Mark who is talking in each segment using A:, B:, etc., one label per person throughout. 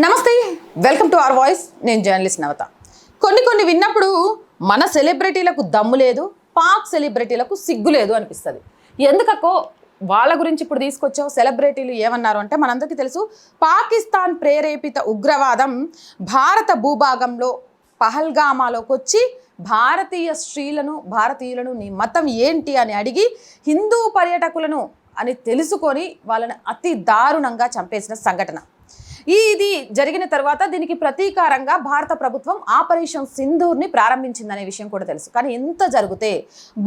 A: నమస్తే, welcome to our voice. నేను journalist నవత. కొన్ని విన్నప్పుడు మన సెలబ్రిటీలకు దమ్ము లేదు, పాక్ సెలబ్రిటీలకు సిగ్గు లేదు అనిపిస్తుంది. ఎందుకో వాళ్ళ గురించి ఇప్పుడు తీసుకొచ్చావు. సెలబ్రిటీలు ఏమన్నారు అంటే, మనందరికీ తెలుసు, పాకిస్తాన్ ప్రేరేపిత ఉగ్రవాదం భారత భూభాగంలో పహల్గామాలోకి వచ్చి భారతీయులను నీ మతం ఏంటి అని అడిగి హిందూ పర్యాటకులను అని తెలుసుకొని వాళ్ళని అతి దారుణంగా చంపేసిన సంఘటన. ఇది జరిగిన తర్వాత దీనికి ప్రతీకారంగా భారత ప్రభుత్వం ఆపరేషన్ సింధూర్ని ప్రారంభించిందనే విషయం కూడా తెలుసు. కానీ ఇంత జరిగితే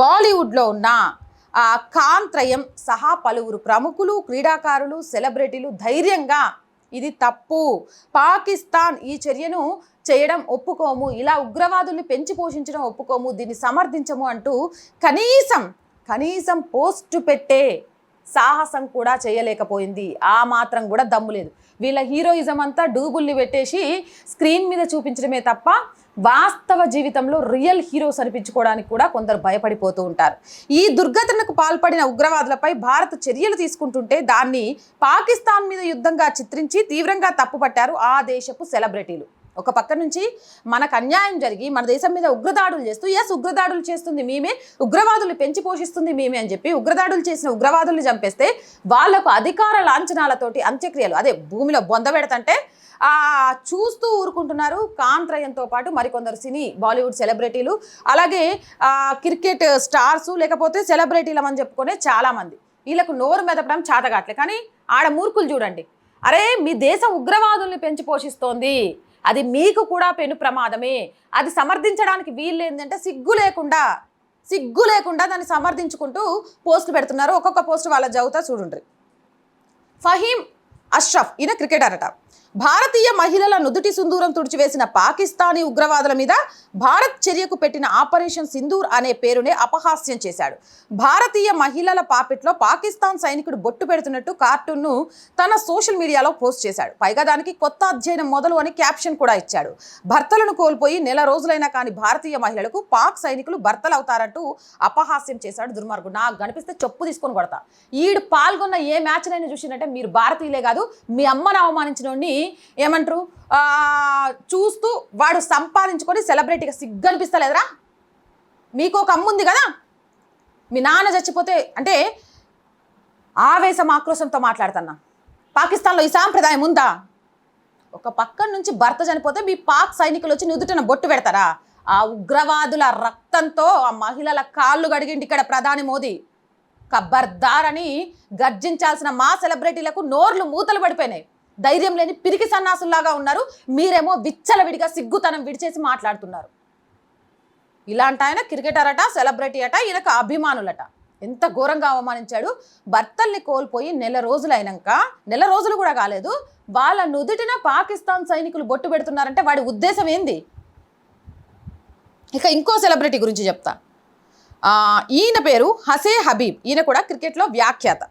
A: బాలీవుడ్లో ఉన్న ఖాన్ త్రయం సహా పలువురు ప్రముఖులు, క్రీడాకారులు, సెలబ్రిటీలు ధైర్యంగా ఇది తప్పు, పాకిస్తాన్ ఈ చర్యను చేయడం ఒప్పుకోము, ఇలా ఉగ్రవాదుల్ని పెంచి పోషించడం ఒప్పుకోము, దీన్ని సమర్థించము అంటూ కనీసం పోస్టు పెట్టే సాహసం కూడా చేయలేకపోయింది. ఆ మాత్రం కూడా దమ్ము లేదు. వీళ్ళ హీరోయిజం అంతా డూబుల్ని పెట్టేసి స్క్రీన్ మీద చూపించడమే తప్ప వాస్తవ జీవితంలో రియల్ హీరోస్ అనిపించుకోవడానికి కూడా కొందరు భయపడిపోతూ ఉంటారు. ఈ దుర్ఘటనకు పాల్పడిన ఉగ్రవాదులపై భారత్ చర్యలు తీసుకుంటుంటే దాన్ని పాకిస్తాన్ మీద యుద్ధంగా చిత్రించి తీవ్రంగా తప్పుపట్టారు ఆ దేశపు సెలబ్రిటీలు. ఒక పక్క నుంచి మనకు అన్యాయం జరిగి మన దేశం మీద ఉగ్రదాడులు చేస్తూ, ఉగ్రదాడులు చేస్తుంది మేమే, ఉగ్రవాదులు పెంచి పోషిస్తుంది మేమే అని చెప్పి ఉగ్రదాడులు చేసిన ఉగ్రవాదుల్ని చంపేస్తే వాళ్లకు అధికార లాంఛనాలతోటి అంత్యక్రియలు, అదే భూమిలో బొందబెడతంటే చూస్తూ ఊరుకుంటున్నారు. ఖాన్ త్రయంతో పాటు మరికొందరు బాలీవుడ్ సెలబ్రిటీలు, అలాగే క్రికెట్ స్టార్స్, లేకపోతే సెలబ్రిటీలమని చెప్పుకునే చాలామంది. వీళ్ళకు నోరు మెదపడం చేతగాట్లే. కానీ ఆడ మూర్ఖులు చూడండి, అరే మీ దేశం ఉగ్రవాదుల్ని పెంచి పోషిస్తోంది, అది మీకు కూడా పెను ప్రమాదమే, అది సమర్థించడానికి వీళ్ళు ఏంటంటే సిగ్గు లేకుండా దాన్ని సమర్థించుకుంటూ పోస్టులు పెడుతున్నారు. ఒక్కొక్క పోస్ట్ వాళ్ళ చదువుతా చూడండి. ఫహీమ్ అష్రఫ్, ఈయన క్రికెటర్ అట. భారతీయ మహిళల నుదుటి సింధూరం తుడిచివేసిన పాకిస్తానీ ఉగ్రవాదుల మీద భారత్ చర్యకు పెట్టిన ఆపరేషన్ సింధూర్ అనే పేరునే అపహాస్యం చేశాడు. భారతీయ మహిళల పాపిట్లో పాకిస్తాన్ సైనికుడు బొట్టు పెడుతున్నట్టు కార్టూన్ను తన సోషల్ మీడియాలో పోస్ట్ చేశాడు. పైగా దానికి కొత్త అధ్యయనం మొదలు అని క్యాప్షన్ కూడా ఇచ్చాడు. భర్తలను కోల్పోయి నెల రోజులైనా కానీ భారతీయ మహిళలకు పాక్ సైనికులు భర్తలు అవుతారంటూ అపహాస్యం చేశాడు దుర్మార్గుడు. నాకు కనిపిస్తే చెప్పు తీసుకొని కొడతా. ఈడు పాల్గొన్న ఏ మ్యాచ్ నైనా చూసినట్టే మీరు భారతీయులే కాదు, మీ అమ్మను అవమానించినోడిని ఏమంటారు చూస్తూ వాడు సంపాదించుకొని సెలబ్రిటీగా సిగ్గు అనిపిస్తలేదురా? మీకు ఒక అమ్మ ఉంది కదా, మీ నాన్న చచ్చిపోతే అంటే ఆక్రోశంతో మాట్లాడుతున్నా. పాకిస్తాన్లో ఈ సాంప్రదాయం ఉందా? ఒక పక్కన నుంచి భర్త చనిపోతే మీ పాక్ సైనికులు వచ్చి నుదుటిన బొట్టు పెడతారా? ఆ ఉగ్రవాదుల రక్తంతో ఆ మహిళల కాళ్ళు గడిగిండి ఇక్కడ ప్రధాని మోదీ. ఖబర్దార్ అని గర్జించాల్సిన మా సెలబ్రిటీలకు నోర్లు మూతలు పడిపోయినాయి. ధైర్యం లేని పిరికి సన్నాసుల్లాగా ఉన్నారు. మీరేమో విచ్చలవిడిగా సిగ్గుతనం విడిచేసి మాట్లాడుతున్నారు. ఇలాంటి ఆయన క్రికెటర్ అట, సెలబ్రిటీ అట, ఈయనకు అభిమానులట. ఎంత ఘోరంగా అవమానించాడు. భర్తల్ని కోల్పోయి నెల రోజులు కూడా కాలేదు, వాళ్ళ నుదుటిన పాకిస్తాన్ సైనికులు బొట్టు పెడుతున్నారంటే వాడి ఉద్దేశం ఏంది? ఇక ఇంకో సెలబ్రిటీ గురించి చెప్తా. ఈయన పేరు హసే హబీబ్. ఈయన కూడా క్రికెట్లో వ్యాఖ్యాత.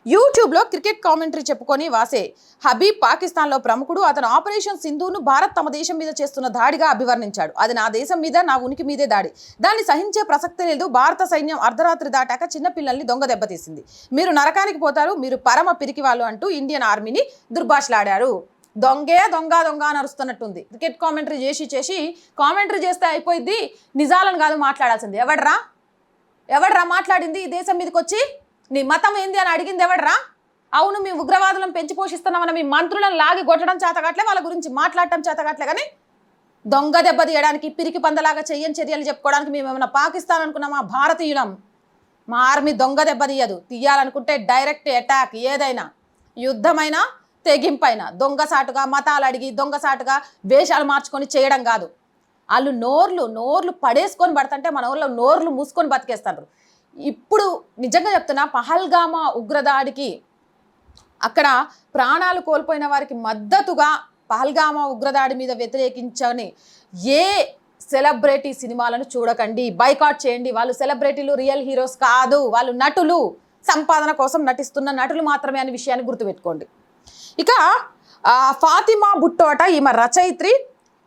A: యూట్యూబ్లో క్రికెట్ కామెంటరీ చెప్పుకొని వాసే హబీబ్ పాకిస్తాన్లో ప్రముఖుడు. అతను ఆపరేషన్ సింధూర్ను భారత్ తమ దేశం మీద చేస్తున్న దాడిగా అభివర్ణించాడు. అది నా దేశం మీద, నా ఉనికి మీదే దాడి, దాన్ని సహించే ప్రసక్తి లేదు. భారత సైన్యం అర్ధరాత్రి దాటాక చిన్నపిల్లల్ని దొంగ దెబ్బతీసింది. మీరు నరకానికి పోతారు, మీరు పరమ పిరికి వాళ్ళు అంటూ ఇండియన్ ఆర్మీని దుర్భాషలాడారు. దొంగ అని అరుస్తున్నట్టుంది. క్రికెట్ కామెంటరీ చేసి కామెంటరీ చేస్తే అయిపోయింది, నిజాలను కాదు మాట్లాడాల్సింది. ఎవడ్రా మాట్లాడింది? ఈ దేశం మీదకి వచ్చి నీ మతం ఏంది అని అడిగింది ఎవడ్రా? అవును, మీ ఉగ్రవాదులను పెంచి పోషిస్తున్నామని మీ మంత్రులను లాగి కొట్టడం చేతగట్లే, వాళ్ళ గురించి మాట్లాడటం చేతగట్లే. కానీ దొంగ దెబ్బ తీయడానికి, పిరికి పందలాగా చెయ్యని చర్యలు చెప్పుకోవడానికి మేము ఏమైనా పాకిస్తాన్ అనుకున్నామా? భారతీయులం. మా ఆర్మీ దొంగ దెబ్బ తీయాలనుకుంటే డైరెక్ట్ అటాక్, ఏదైనా యుద్ధమైనా తెగింపైనా దొంగసాటుగా మతాలు అడిగి దొంగసాటుగా వేషాలు మార్చుకొని చేయడం కాదు. వాళ్ళు నోర్లు పడేసుకొని పడుతుంటే మన ఊళ్ళో నోర్లు మూసుకొని బతికేస్తారు. ఇప్పుడు నిజంగా చెప్తున్నా, పహల్గామా ఉగ్రదాడికి అక్కడ ప్రాణాలు కోల్పోయిన వారికి మద్దతుగా పహల్గామా ఉగ్రదాడి మీద వ్యతిరేకించని ఏ సెలబ్రిటీ సినిమాలను చూడకండి, బైకాట్ చేయండి. వాళ్ళు సెలబ్రిటీలు, రియల్ హీరోస్ కాదు, వాళ్ళు నటులు, సంపాదన కోసం నటిస్తున్న నటులు మాత్రమే అనే విషయాన్ని గుర్తుపెట్టుకోండి. ఇక ఫాతిమా భుట్టో అట, ఈమె రచయిత్రి.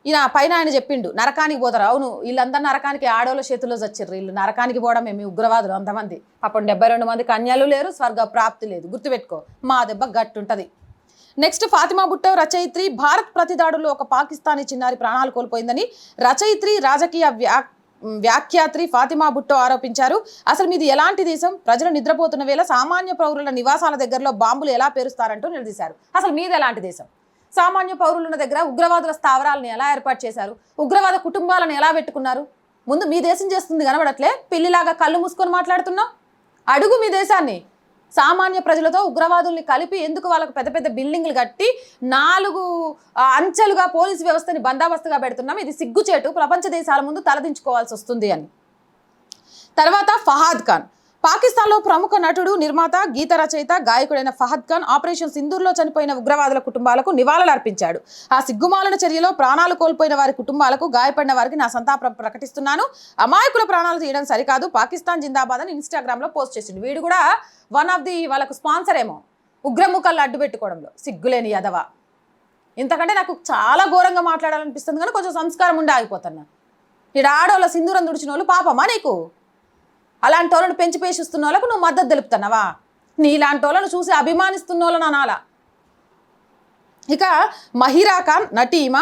A: ఈయన పైన ఆయన చెప్పిండు నరకానికి పోతారు. అవును, వీళ్ళందరూ నరకానికి ఆడోళ్ళ చేతుల్లో చచ్చిర్రు. వీళ్ళు నరకానికి పోవడం మేము ఉగ్రవాదులు అంతమంది. పాపం 72 మంది కన్యలు లేరు, స్వర్గ ప్రాప్తి లేదు. గుర్తుపెట్టుకో, మా దెబ్బ గట్టుంటది. నెక్స్ట్ ఫాతిమా భుట్టో రచయిత్రి భారత్ ప్రతిదాడుల్లో ఒక పాకిస్తానీ చిన్నారి ప్రాణాలు కోల్పోయిందని రచయిత్రి రాజకీయ వ్యాఖ్యాత్రి ఫాతిమా భుట్టో ఆరోపించారు. అసలు మీది ఎలాంటి దేశం? ప్రజలు నిద్రపోతున్న వేళ సామాన్య పౌరుల నివాసాల దగ్గరలో బాంబులు ఎలా పేరుస్తారంటూ నిలదీశారు. అసలు మీది ఎలాంటి దేశం? సామాన్య పౌరుల దగ్గర ఉగ్రవాదుల స్థావరాలను ఎలా ఏర్పాటు చేశారు? ఉగ్రవాద కుటుంబాలను ఎలా పెట్టుకున్నారు? ముందు మీ దేశం చేస్తుంది కనబడట్లే, పిల్లిలాగా కళ్ళు మూసుకొని మాట్లాడుతున్నావు. అడుగు మీ దేశాన్ని. సామాన్య ప్రజలతో ఉగ్రవాదుల్ని కలిపి ఎందుకు వాళ్ళకు పెద్ద పెద్ద బిల్డింగ్లు కట్టి 4 అంచెలుగా పోలీసు వ్యవస్థని బందోబస్తుగా పెడుతున్నాం? ఇది సిగ్గుచేటు, ప్రపంచ దేశాల ముందు తలదించుకోవాల్సి వస్తుంది అని. తర్వాత ఫహాద్ ఖాన్, పాకిస్తాన్లో ప్రముఖ నటుడు, నిర్మాత, గీత రచయిత, గాయకుడైన ఫహద్ ఖాన్ ఆపరేషన్ సింధూర్లో చనిపోయిన ఉగ్రవాదుల కుటుంబాలకు నివాళులు అర్పించాడు. ఆ సిగ్గుమాలిన చర్యలో ప్రాణాలు కోల్పోయిన వారి కుటుంబాలకు, గాయపడిన వారికి నా సంతాపం ప్రకటిస్తున్నాను. అమాయకుల ప్రాణాలు తీయడం సరికాదు, పాకిస్తాన్ జిందాబాద్ అని ఇన్స్టాగ్రామ్లో పోస్ట్ చేసిండు. వీడు కూడా వన్ ఆఫ్ ది వాళ్ళకు స్పాన్సర్ ఏమో ఉగ్రముఖాలు అడ్డు పెట్టుకోవడంలో. సిగ్గులేని యదవ. ఇంతకంటే నాకు చాలా ఘోరంగా మాట్లాడాలనిపిస్తుంది, కానీ కొంచెం సంస్కారం ఉండి ఆగిపోతున్నా. ఈడ ఆడవాళ్ళ సింధూరం తుడిచిన వాళ్ళు పాపమా నీకు? అలాంటి వాళ్ళను పెంచి పేషిస్తున్న వాళ్ళకు నువ్వు మద్దతు తెలుపుతున్నావా? నీలాంటి వాళ్ళను చూసి అభిమానిస్తున్న వాళ్ళని అనాలా. ఇక మహిరా ఖాన్ నటీమ,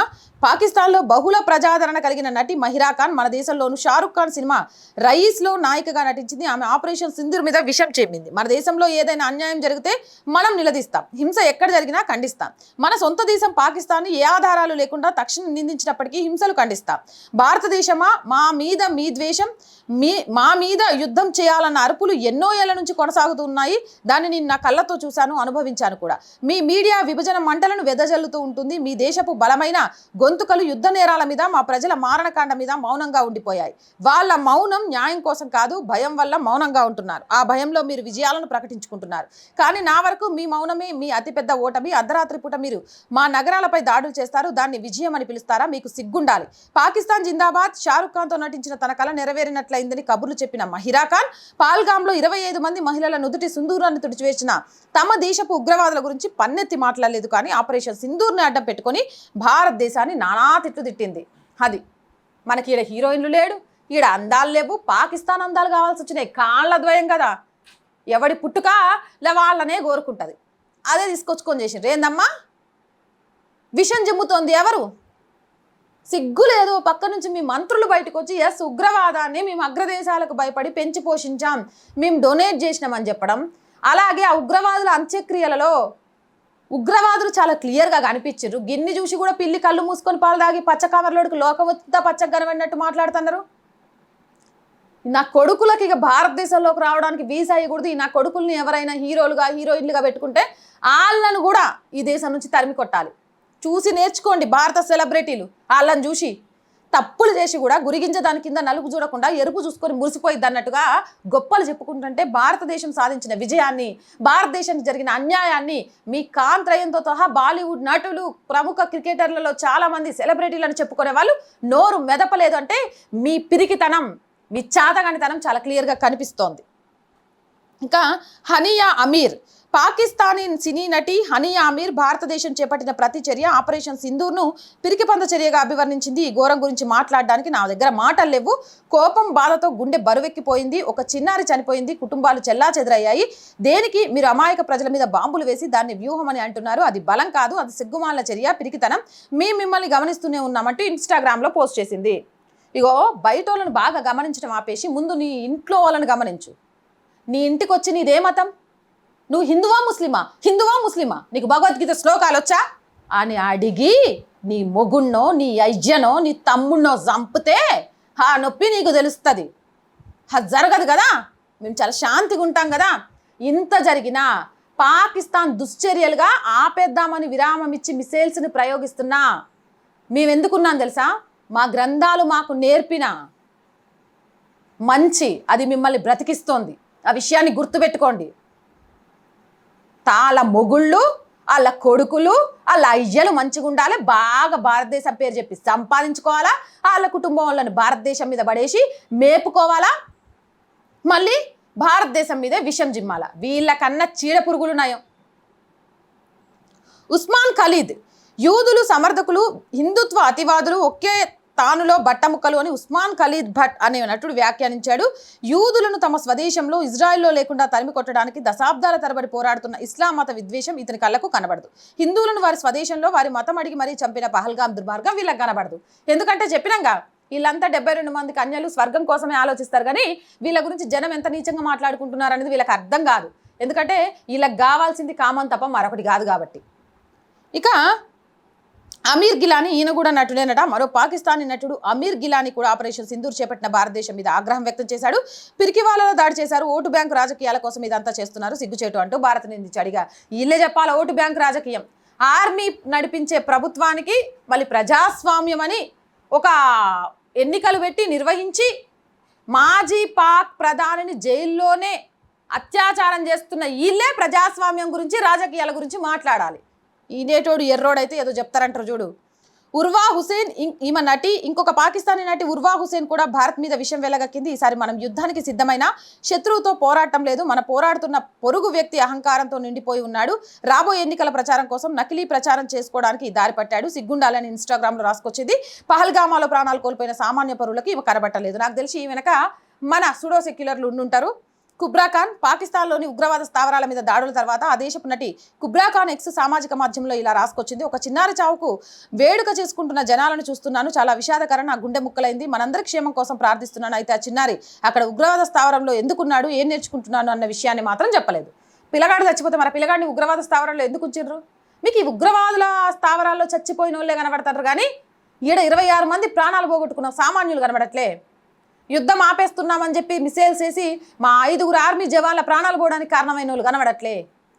A: పాకిస్తాన్లో బహుళ ప్రజాదరణ కలిగిన నటి మహిరా ఖాన్ మన దేశంలోను షారుఖ్ ఖాన్ సినిమా రయీస్లో నాయికగా నటించింది. ఆమె ఆపరేషన్ సింధూర్ మీద విషం చెప్పింది. మన దేశంలో ఏదైనా అన్యాయం జరిగితే మనం నిలదీస్తాం, హింస ఎక్కడ జరిగినా ఖండిస్తాం. మన సొంత దేశం పాకిస్తాన్ ఏ ఆధారాలు లేకుండా తక్షణం నిందించినప్పటికీ హింసలు ఖండిస్తాం. భారతదేశమా, మా మీద మీ ద్వేషం, మా మీద యుద్ధం చేయాలన్న అరుపులు ఎన్నో ఏళ్ల నుంచి కొనసాగుతున్నాయి. దాన్ని నేను నా కళ్ళతో చూశాను, అనుభవించాను కూడా. మీ మీడియా విభజన మంటలను వెదజల్లుతూ ఉంటుంది. మీ దేశపు బలమైన గొంతుకలు యుద్ధ నేరాల మీద, మా ప్రజల మారణకాండ మీద మౌనంగా ఉండిపోయాయి. వాళ్ళ మౌనం న్యాయం కోసం కాదు, భయం వల్ల మౌనంగా ఉంటున్నారు. ఆ భయంలో మీరు విజయాలను ప్రకటించుకుంటున్నారు. కానీ నా వరకు మీ మౌనమే మీ అతిపెద్ద ఓటమి. అర్ధరాత్రి పూట మీరు మా నగరాలపై దాడులు చేస్తారు, దాన్ని విజయం అని పిలుస్తారా? మీకు సిగ్గుండాలి. పాకిస్తాన్ జిందాబాద్. షారుఖ్ ఖాన్తో నటించిన తన కళ నెరవేరినట్లయిందని కబుర్లు చెప్పిన మహిరా ఖాన్ పాల్గామ్లో 25 మంది మహిళల నుదుటి సింధూరాన్ని తుడిచివేసిన తమ దేశపు ఉగ్రవాదుల గురించి పన్నెత్తి మాట్లాడలేదు. కానీ ఆపరేషన్ సింధూర్ని అడ్డం పెట్టుకొని భారతదేశాన్ని నానా తిట్లు తిట్టింది. అది మనకి ఈడ హీరోయిన్లు లేడు, ఈడ అందాలు లేవు, పాకిస్తాన్ అందాలు కావాల్సి వచ్చినాయి. కాళ్ళ ద్వయం కదా, ఎవడి పుట్టుక వాళ్ళనే కోరుకుంటుంది. అదే తీసుకొచ్చుకొని చేసిండ్రు. ఏందమ్మా విషం జిమ్ముతోంది ఎవరు? సిగ్గు లేదు. పక్క నుంచి మీ మంత్రులు బయటకు వచ్చి ఎస్ ఉగ్రవాదాన్ని మేము అగ్రదేశాలకు భయపడి పెంచి పోషించాం, మేము డొనేట్ చేసినామని చెప్పడం. అలాగే ఆ ఉగ్రవాదుల అంత్యక్రియలలో ఉగ్రవాదులు చాలా క్లియర్గా కనిపించారు. గిన్ని చూసి కూడా పిల్లి కళ్ళు మూసుకొని పాలు తాగి పచ్చకామర్లోడికి లోకం వద్ద పచ్చగా కనబడినట్టు మాట్లాడుతున్నారు. నా కొడుకులకి ఇక భారతదేశంలోకి రావడానికి వీసా ఇవ్వకూడదు. నా కొడుకుల్ని ఎవరైనా హీరోలుగా హీరోయిన్లుగా పెట్టుకుంటే వాళ్ళను కూడా ఈ దేశం నుంచి తరిమి కొట్టాలి. చూసి నేర్చుకోండి భారత సెలబ్రిటీలు. వాళ్ళని చూసి తప్పులు చేసి కూడా గురిగింజ దాని కింద నలుపు చూడకుండా ఎరుపు చూసుకొని మురిసిపోయిద్ది అన్నట్టుగా గొప్పలు చెప్పుకుంటుంటే భారతదేశం సాధించిన విజయాన్ని, భారతదేశానికి జరిగిన అన్యాయాన్ని మీ కాంత్రయంతో సహా బాలీవుడ్ నటులు, ప్రముఖ క్రికెటర్లలో చాలామంది సెలబ్రిటీలను చెప్పుకునే వాళ్ళు నోరు మెదపలేదు. అంటే మీ పిరికితనం, మీ చాతగానితనం చాలా క్లియర్గా కనిపిస్తోంది. ఇంకా హనియా అమీర్, పాకిస్తానీ సినీ నటి హనియా అమీర్ భారతదేశం చేపట్టిన ప్రతి చర్య ఆపరేషన్ సింధూర్ను పిరికిపంద చర్యగా అభివర్ణించింది. ఈ ఘోరం గురించి మాట్లాడడానికి నా దగ్గర మాటలు లేవు. కోపం, బాధతో గుండె బరువెక్కిపోయింది. ఒక చిన్నారి చనిపోయింది, కుటుంబాలు చెల్లాచెదరయ్యాయి. దేనికి మీరు అమాయక ప్రజల మీద బాంబులు వేసి దాన్ని వ్యూహం అని అంటున్నారు? అది బలం కాదు, అది సిగ్గుమాల చర్య, పిరికితనం. మిమ్మల్ని గమనిస్తూనే ఉన్నామంటూ ఇన్స్టాగ్రామ్లో పోస్ట్ చేసింది. ఇగో బయట వాళ్ళని బాగా గమనించడం ఆపేసి ముందు నీ ఇంట్లో వాళ్ళని గమనించు. నీ ఇంటికి వచ్చి నీదే మతం, నువ్వు హిందువా ముస్లిమా, హిందువా ముస్లిమా, నీకు భగవద్గీత శ్లోకాలు వచ్చా అని అడిగి నీ మొగుణ్ణో, నీ అయ్యనో, నీ తమ్ముడినో చంపితే ఆ నొప్పి నీకు తెలుస్తుంది. అది జరగదు కదా, మేము చాలా శాంతిగా ఉంటాం కదా. ఇంత జరిగినా పాకిస్తాన్ దుశ్చర్యలుగా ఆపేద్దామని విరామం ఇచ్చి మిసైల్స్ని ప్రయోగిస్తున్నా మేమెందుకున్నాం తెలుసా? మా గ్రంథాలు మాకు నేర్పిన మంచి అది మిమ్మల్ని బ్రతికిస్తోంది. ఆ విషయాన్ని గుర్తుపెట్టుకోండి. వాళ్ళ మొగుళ్ళు, వాళ్ళ కొడుకులు, వాళ్ళ అయ్యలు మంచిగా ఉండాలి, బాగా భారతదేశం పేరు చెప్పి సంపాదించుకోవాలా, వాళ్ళ కుటుంబం వాళ్ళని భారతదేశం మీద పడేసి మేపుకోవాలా, మళ్ళీ భారతదేశం మీదే విషం జిమ్మాల. వీళ్ళకన్నా చీడ పురుగులు నయం. ఉస్మాన్ ఖలీద్, యూదులు సమర్థకులు, హిందుత్వ అతివాదులు ఒకే తానులో బట్టముక్కలు అని ఉస్మాన్ ఖలీద్ భట్ అనే నటుడు వ్యాఖ్యానించాడు. యూదులను తమ స్వదేశంలో ఇజ్రాయెల్లో లేకుండా తరిమి కొట్టడానికి దశాబ్దాల తరబడి పోరాడుతున్న ఇస్లాం మత విద్వేషం ఇతని కళ్ళకు కనబడదు. హిందువులను వారి స్వదేశంలో వారి మతం అడిగి మరీ చంపిన పహల్గాం దుర్మార్గం వీళ్ళకి కనబడదు. ఎందుకంటే చెప్పినాగా వీళ్ళంతా 72 మంది కన్యలు స్వర్గం కోసమే ఆలోచిస్తారు, కానీ వీళ్ళ గురించి జనం ఎంత నీచంగా మాట్లాడుకుంటున్నారు అనేది వీళ్ళకి అర్థం కాదు. ఎందుకంటే వీళ్ళకి కావాల్సింది కామం తప్ప మరొకటి కాదు కాబట్టి. ఇక అమీర్ గిలానీ ఈయన కూడా నటుడేనట. మరో పాకిస్తానీ నటుడు అమీర్ గిలానీ కూడా ఆపరేషన్ సింధూర్ చేపట్టిన భారతదేశం మీద ఆగ్రహం వ్యక్తం చేశాడు. పిరికివాళ్లలో దాడి చేశారు, ఓటు బ్యాంకు రాజకీయాల కోసం ఇదంతా చేస్తున్నారు, సిగ్గుచేటు అంటూ భారత్ నిందించాడుగా. వీళ్ళే చెప్పాలా ఓటు బ్యాంకు రాజకీయం. ఆర్మీ నడిపించే ప్రభుత్వానికి మళ్ళీ ప్రజాస్వామ్యం అని ఒక ఎన్నికలు పెట్టి నిర్వహించి మాజీ పాక్ ప్రధానిని జైల్లోనే అత్యాచారం చేస్తున్న వీళ్ళే ప్రజాస్వామ్యం గురించి రాజకీయాల గురించి మాట్లాడాలి. ఈనేటోడు ఎర్రోడైతే ఏదో చెప్తారంటారు చూడు. ఉర్వా హుసేన్ ఈమె నటి, ఇంకొక పాకిస్తానీ నటి ఉర్వా హుసేన్ కూడా భారత్ మీద విషయం వెలగక్కింది. ఈసారి మనం యుద్ధానికి సిద్ధమైన శత్రువుతో పోరాటం లేదు, మన పోరాడుతున్న పొరుగు వ్యక్తి అహంకారంతో నిండిపోయి ఉన్నాడు. రాబోయే ఎన్నికల ప్రచారం కోసం నకిలీ ప్రచారం చేసుకోవడానికి దారి పట్టాడు, సిగ్గుండాలని ఇన్స్టాగ్రామ్లో రాసుకొచ్చింది. పహల్గామాలో ప్రాణాలు కోల్పోయిన సామాన్య పరువులకి ఇవి కనబట్టలేదు. నాకు తెలిసి ఈ వెనక మన సుడో సెక్యులర్లు ఉండుంటారు. కుబ్రా ఖాన్ పాకిస్తాన్లోని ఉగ్రవాద స్థావరాల మీద దాడుల తర్వాత ఆ దేశపు నటి కుబ్రా ఖాన్ ఎక్స్ సామాజిక మాధ్యమంలో ఇలా రాసుకొచ్చింది. ఒక చిన్నారి చావుకు వేడుక చేసుకుంటున్న జనాలను చూస్తున్నాను, చాలా విషాదకరం, నా గుండె ముక్కలైంది, మనందరి క్షేమం కోసం ప్రార్థిస్తున్నాను. అయితే ఆ చిన్నారి అక్కడ ఉగ్రవాద స్థావరంలో ఎందుకున్నాడు, ఏం నేర్చుకుంటున్నాను అన్న విషయాన్ని మాత్రం చెప్పలేదు. పిల్లగాడు చచ్చిపోతే మరి పిల్లగాడిని ఉగ్రవాద స్థావరంలో ఎందుకు ఉంచారు? మీకు ఈ ఉగ్రవాదుల స్థావరాల్లో చచ్చిపోయిన వాళ్ళే కనబడతారు, కానీ ఈడ 26 మంది ప్రాణాలు పోగొట్టుకున్న సామాన్యులు కనబడట్లే. యుద్ధం ఆపేస్తున్నామని చెప్పి మిసైల్స్ వేసి మా 5 ఆర్మీ జవాన్ల ప్రాణాలు పోవడానికి కారణమైన వాళ్ళు కనబడట్లే.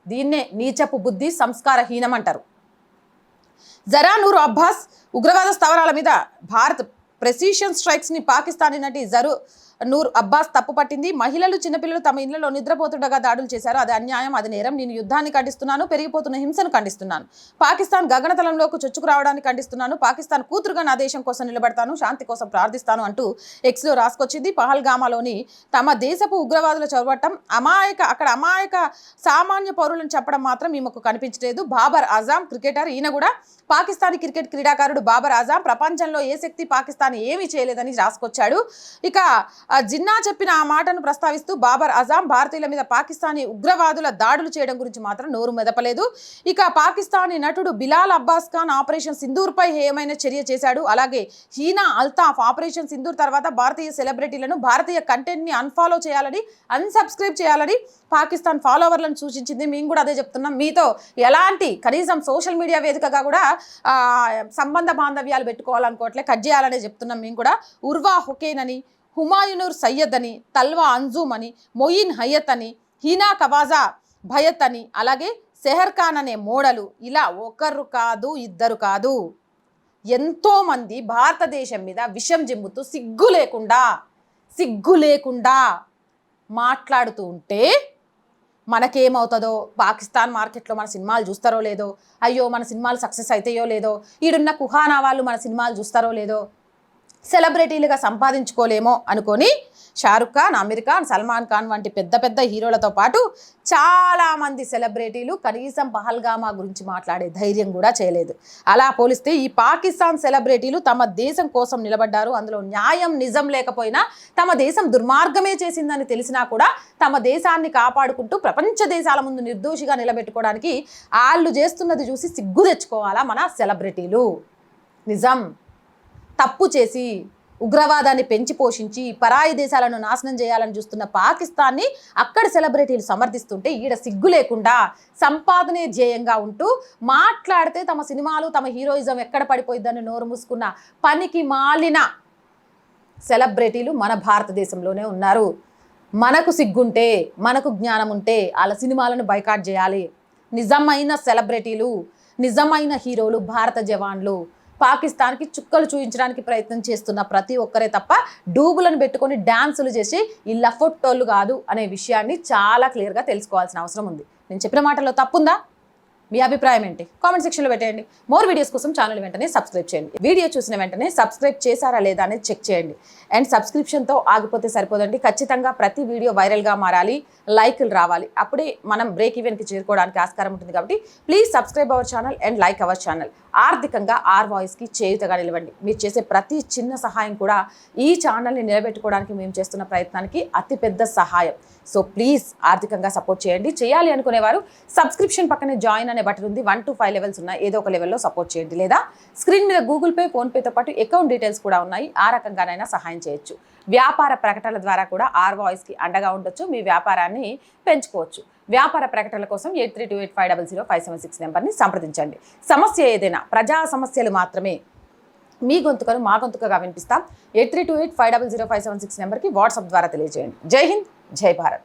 A: దీన్నే నీచపు బుద్ధి, సంస్కారహీనం అంటారు. జరా నూర్ అబ్బాస్ ఉగ్రవాద స్థావరాల మీద భారత్ ప్రెసిషన్ స్ట్రైక్స్ని పాకిస్తానీ నటి జరు నూర్ అబ్బాస్ తప్పు పట్టింది. మహిళలు, చిన్నపిల్లలు తమ ఇళ్లలో నిద్రపోతుండగా దాడులు చేశారు, అది అన్యాయం, అది నేరం. నేను యుద్ధాన్ని ఖండిస్తున్నాను, పెరిగిపోతున్న హింసను ఖండిస్తున్నాను, పాకిస్తాన్ గగనతలంలోకి చొచ్చుకు రావడానికి ఖండిస్తున్నాను, పాకిస్తాన్ కూతురుగా నా దేశం కోసం నిలబడతాను, శాంతి కోసం ప్రార్థిస్తాను అంటూ ఎక్స్లో రాసుకొచ్చింది. పహల్గామాలోని తమ దేశపు ఉగ్రవాదుల చొరబట్టం అక్కడ అమాయక సామాన్య పౌరులను చెప్పడం మాత్రం ఈమెకు కనిపించలేదు. బాబర్ ఆజం క్రికెటర్, ఈయన కూడా పాకిస్తానీ క్రికెట్ క్రీడాకారుడు బాబర్ ఆజం ప్రపంచంలో ఏ శక్తి పాకిస్తాన్ ఏమీ చేయలేదని రాసుకొచ్చాడు. ఇక జిన్నా చెప్పిన ఆ మాటను ప్రస్తావిస్తూ బాబర్ ఆజం భారతీయుల మీద పాకిస్తానీ ఉగ్రవాదుల దాడులు చేయడం గురించి మాత్రం నోరు మెదపలేదు. ఇక పాకిస్తానీ నటుడు బిలాల్ అబ్బాస్ ఖాన్ ఆపరేషన్ సింధూర్పై హేయమైన చర్య చేశాడు. అలాగే హీనా అల్తాఫ్ ఆపరేషన్ సింధూర్ తర్వాత భారతీయ సెలబ్రిటీలను భారతీయ కంటెంట్ని అన్ఫాలో చేయాలని, అన్సబ్స్క్రైబ్ చేయాలని పాకిస్తాన్ ఫాలోవర్లను సూచించింది. మేము కూడా అదే చెప్తున్నాం, మీతో ఎలాంటి కనీసం సోషల్ మీడియా వేదికగా కూడా సంబంధ బాంధవ్యాలు పెట్టుకోవాలనుకోవట్లే, కట్ చేయాలనే చెప్తున్నాం మేము కూడా. ఉర్వా హుకేన్ అని, హుమాయునూర్ సయ్యద్ అని, తల్వా అంజూమ్ అని, మొయిన్ హయత్ అని, హీనా కవాజా భయత్ అని, అలాగే సెహర్ ఖాన్ అనే మోడలు, ఇలా ఒకరు కాదు ఇద్దరు కాదు ఎంతోమంది భారతదేశం మీద విషం జిమ్ముతూ సిగ్గు లేకుండా మాట్లాడుతూ ఉంటే మనకేమవుతుందో, పాకిస్తాన్ మార్కెట్లో మన సినిమాలు చూస్తారో లేదో, అయ్యో మన సినిమాలు సక్సెస్ అవుతాయో లేదో, ఈడున్న కుహానా వాళ్ళు మన సినిమాలు చూస్తారో లేదో, సెలబ్రిటీలుగా సంపాదించుకోలేమో అనుకొని షారుఖ్ ఖాన్, అమీర్ ఖాన్, సల్మాన్ ఖాన్ వంటి పెద్ద పెద్ద హీరోలతో పాటు చాలామంది సెలబ్రిటీలు కనీసం పహల్గామా గురించి మాట్లాడే ధైర్యం కూడా చేయలేదు. అలా పోలిస్తే ఈ పాకిస్తాన్ సెలబ్రిటీలు తమ దేశం కోసం నిలబడ్డారు. అందులో న్యాయం, నిజం లేకపోయినా తమ దేశం దుర్మార్గమే చేసిందని తెలిసినా కూడా తమ దేశాన్ని కాపాడుకుంటూ ప్రపంచ దేశాల ముందు నిర్దోషిగా నిలబెట్టుకోవడానికి వాళ్ళు చేస్తున్నది చూసి సిగ్గు తెచ్చుకోవాలా మన సెలబ్రిటీలు. నిజం తప్పు చేసి ఉగ్రవాదాన్ని పెంచి పోషించి పరాయి దేశాలను నాశనం చేయాలని చూస్తున్న పాకిస్తాన్ని అక్కడ సెలబ్రిటీలు సమర్థిస్తుంటే ఈడ సిగ్గు లేకుండా సంపాదనే ధ్యేయంగా ఉంటూ మాట్లాడితే తమ సినిమాలు, తమ హీరోయిజం ఎక్కడ పడిపోయిద్దని నోరు మూసుకున్న పనికి మాలిన సెలబ్రిటీలు మన భారతదేశంలోనే ఉన్నారు. మనకు సిగ్గుంటే, మనకు జ్ఞానం ఉంటే వాళ్ళ సినిమాలను బైకాట్ చేయాలి. నిజమైన సెలబ్రిటీలు, నిజమైన హీరోలు, భారత జవాన్లు పాకిస్తాన్కి చుక్కలు చూపించడానికి ప్రయత్నం చేస్తున్న ప్రతి ఒక్కరే తప్ప డూబులను పెట్టుకొని డ్యాన్సులు చేసి ఈ లఫొట్టోళ్ళు కాదు అనే విషయాన్ని చాలా క్లియర్గా తెలుసుకోవాల్సిన అవసరం ఉంది. నేను చెప్పిన మాటల్లో తప్పుందా? మీ అభిప్రాయం ఏంటి? కామెంట్ సెక్షన్లో పెట్టేయండి. మోర్ వీడియోస్ కోసం ఛానల్ వెంటనే సబ్స్క్రైబ్ చేయండి. వీడియో చూసిన వెంటనే సబ్స్క్రైబ్ చేశారా లేదా అనేది చెక్ చేయండి. అండ్ సబ్స్క్రిప్షన్తో ఆగిపోతే సరిపోదండి. ఖచ్చితంగా ప్రతి వీడియో వైరల్గా మారాలి, లైకులు రావాలి. అప్పుడే మనం బ్రేక్ ఈవెన్కి చేరుకోవడానికి ఆస్కారం ఉంటుంది. కాబట్టి please subscribe our channel and like our channel. ఆర్థికంగా ఆర్ వాయిస్కి చేయుతగా నిలవండి. మీరు చేసే ప్రతి చిన్న సహాయం కూడా ఈ ఛానల్ని నిలబెట్టుకోవడానికి మేము చేస్తున్న ప్రయత్నానికి అతిపెద్ద సహాయం. సో ప్లీజ్ ఆర్థికంగా సపోర్ట్ చేయండి. చేయాలి అనుకునేవారు సబ్స్క్రిప్షన్ పక్కనే జాయిన్ అనే బటన్ ఉంది. 1 to 5 లెవెల్స్ ఉన్నాయి. ఏదో ఒక లెవెల్లో సపోర్ట్ చేయండి. లేదా స్క్రీన్ మీద గూగుల్ పే, ఫోన్పేతో పాటు అకౌంట్ డీటెయిల్స్ కూడా ఉన్నాయి. ఆ రకంగానైనా సహాయం చేయొచ్చు. వ్యాపార ప్రకటనల ద్వారా కూడా ఆర్ వాయిస్కి అండగా ఉండొచ్చు. మీ వ్యాపారాన్ని పెంచుకోవచ్చు. వ్యాపార ప్రకటనల కోసం 8328500576 నెంబర్ని సంప్రదించండి. సమస్య ఏదైనా, ప్రజా సమస్యలు మాత్రమే మీ గొంతుకను మా గొంతుకగా వినిపిస్తాం. 8328500576 నెంబర్కి వాట్సాప్ ద్వారా తెలియజేయండి. జై హింద్, జై భారత్.